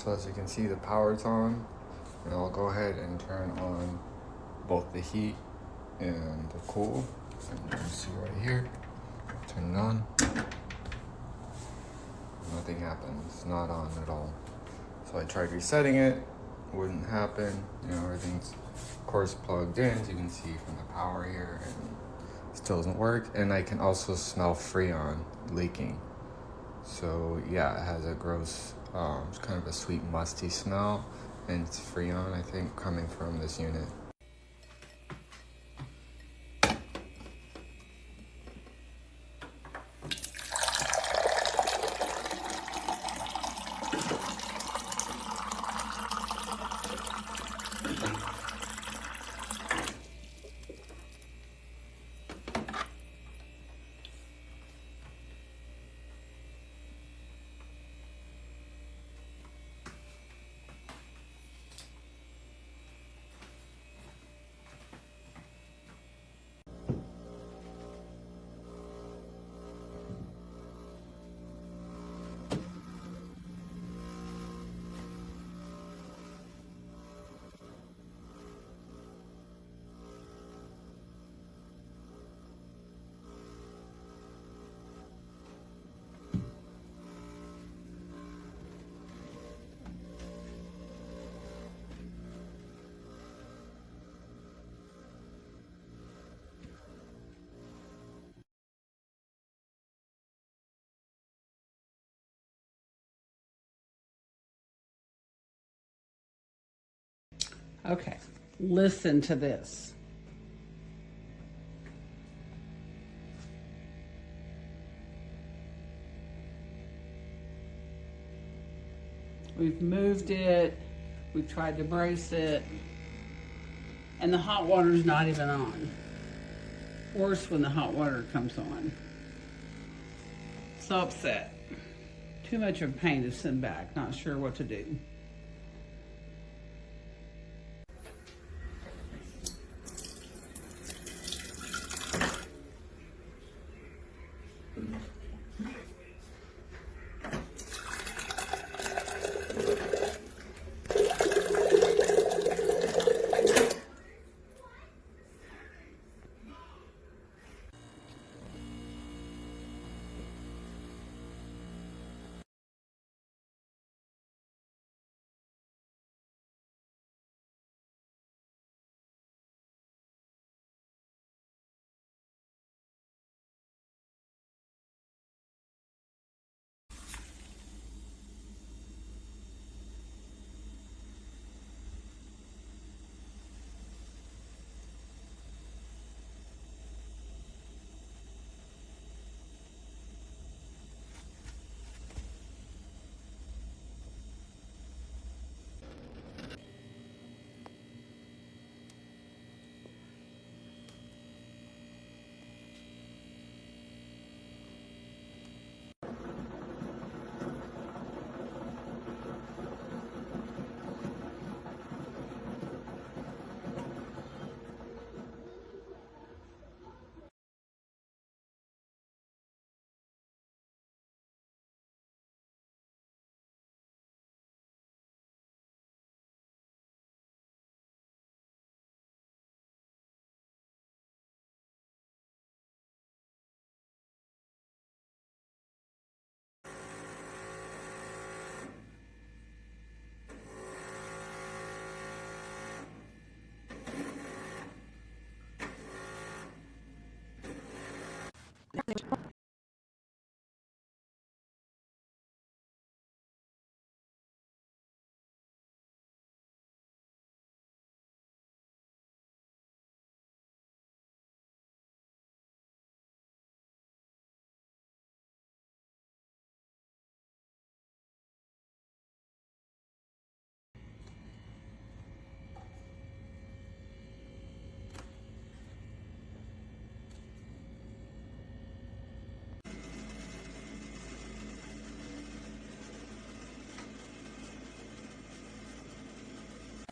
So as you can see, the power's on, and I'll go ahead and turn on both the heat and the cool. And you can see right here, turn it on. Nothing happens, it's not on at all. So I tried resetting it, wouldn't happen. You know, everything's of course plugged in, as you can see from the power here, and it still doesn't work. And I can also smell Freon leaking. So yeah, it has a gross, it's kind of a sweet musty smell, and it's Freon, I think, coming from this unit. Okay, listen to this. We've moved it, we've tried to brace it, and the hot water's not even on. Worse when the hot water comes on. So upset. Too much of a pain to send back, not sure what to do.